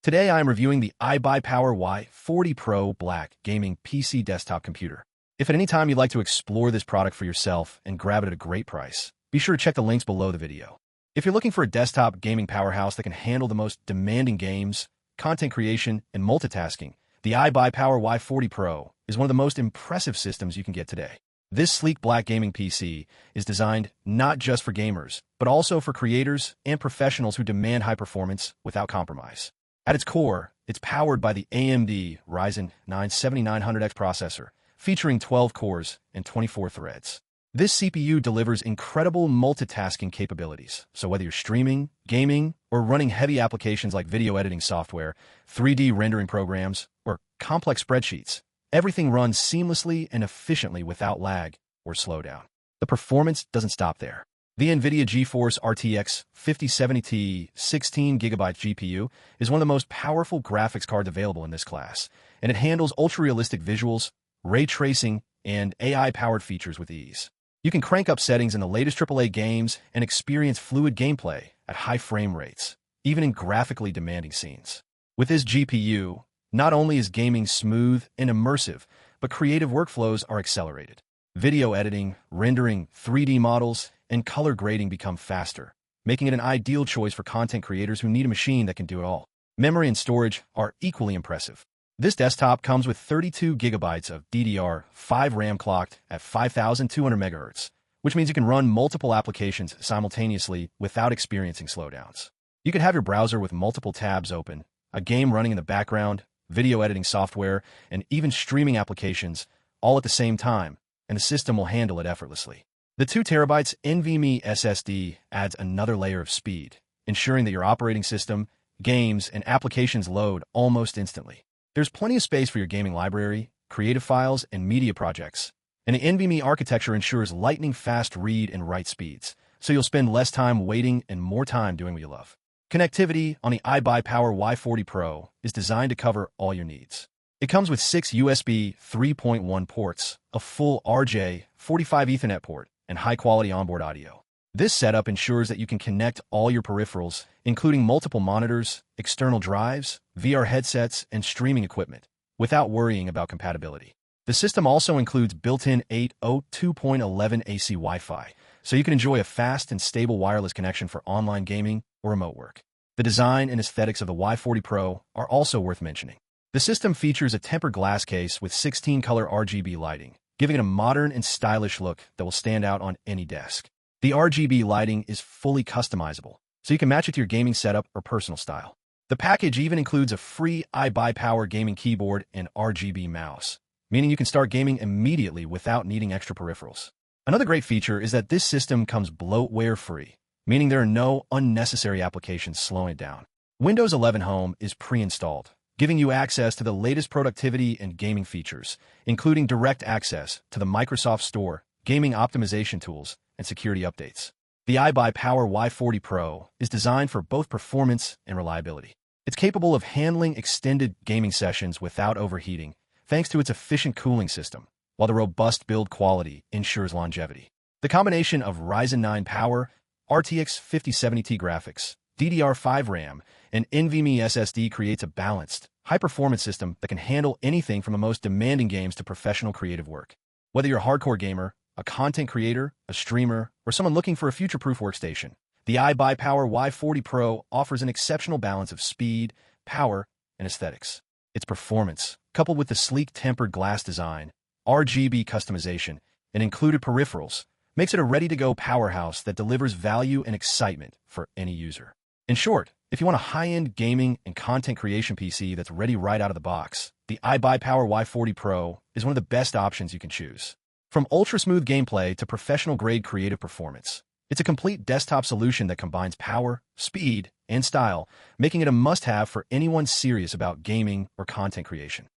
Today I am reviewing the iBUYPOWER Y40 PRO Black Gaming PC Desktop Computer. If at any time you'd like to explore this product for yourself and grab it at a great price, be sure to check the links below the video. If you're looking for a desktop gaming powerhouse that can handle the most demanding games, content creation, and multitasking, the iBUYPOWER Y40 PRO is one of the most impressive systems you can get today. This sleek black gaming PC is designed not just for gamers, but also for creators and professionals who demand high performance without compromise. At its core, it's powered by the AMD Ryzen 7900X processor, featuring 12 cores and 24 threads. This CPU delivers incredible multitasking capabilities, so whether you're streaming, gaming, or running heavy applications like video editing software, 3D rendering programs, or complex spreadsheets, everything runs seamlessly and efficiently without lag or slowdown. The performance doesn't stop there. The NVIDIA GeForce RTX 5070Ti 16GB GPU is one of the most powerful graphics cards available in this class, and it handles ultra-realistic visuals, ray tracing, and AI-powered features with ease. You can crank up settings in the latest AAA games and experience fluid gameplay at high frame rates, even in graphically demanding scenes. With this GPU, not only is gaming smooth and immersive, but creative workflows are accelerated. Video editing, rendering, 3D models, and color grading become faster, making it an ideal choice for content creators who need a machine that can do it all. Memory and storage are equally impressive. This desktop comes with 32 GB of DDR5 RAM clocked at 5200 MHz, which means you can run multiple applications simultaneously without experiencing slowdowns. You can have your browser with multiple tabs open, a game running in the background, video editing software, and even streaming applications all at the same time, and the system will handle it effortlessly. The 2TB NVMe SSD adds another layer of speed, ensuring that your operating system, games, and applications load almost instantly. There's plenty of space for your gaming library, creative files, and media projects, and the NVMe architecture ensures lightning-fast read and write speeds, so you'll spend less time waiting and more time doing what you love. Connectivity on the iBUYPOWER Y40 PRO is designed to cover all your needs. It comes with 6 USB 3.1 ports, a full RJ45 Ethernet port, and high-quality onboard audio. This setup ensures that you can connect all your peripherals, including multiple monitors, external drives, VR headsets, and streaming equipment, without worrying about compatibility. The system also includes built-in 802.11 AC Wi-Fi, so you can enjoy a fast and stable wireless connection for online gaming or remote work. The design and aesthetics of the Y40 PRO are also worth mentioning. The system features a tempered glass case with 16-color RGB lighting, giving it a modern and stylish look that will stand out on any desk. The RGB lighting is fully customizable, so you can match it to your gaming setup or personal style. The package even includes a free iBUYPOWER gaming keyboard and RGB mouse, meaning you can start gaming immediately without needing extra peripherals. Another great feature is that this system comes bloatware-free, meaning there are no unnecessary applications slowing it down. Windows 11 Home is pre-installed, giving you access to the latest productivity and gaming features, including direct access to the Microsoft Store, gaming optimization tools, and security updates. The iBUYPOWER Y40 PRO is designed for both performance and reliability. It's capable of handling extended gaming sessions without overheating, thanks to its efficient cooling system, while the robust build quality ensures longevity. The combination of Ryzen 9 power, RTX 5070Ti graphics, DDR5 RAM, and NVMe SSD creates a balanced, high-performance system that can handle anything from the most demanding games to professional creative work. Whether you're a hardcore gamer, a content creator, a streamer, or someone looking for a future-proof workstation, the iBUYPOWER Y40 PRO offers an exceptional balance of speed, power, and aesthetics. Its performance, coupled with the sleek tempered glass design, RGB customization, and included peripherals, makes it a ready-to-go powerhouse that delivers value and excitement for any user. In short, if you want a high-end gaming and content creation PC that's ready right out of the box, the iBUYPOWER Y40 PRO is one of the best options you can choose. From ultra-smooth gameplay to professional-grade creative performance, it's a complete desktop solution that combines power, speed, and style, making it a must-have for anyone serious about gaming or content creation.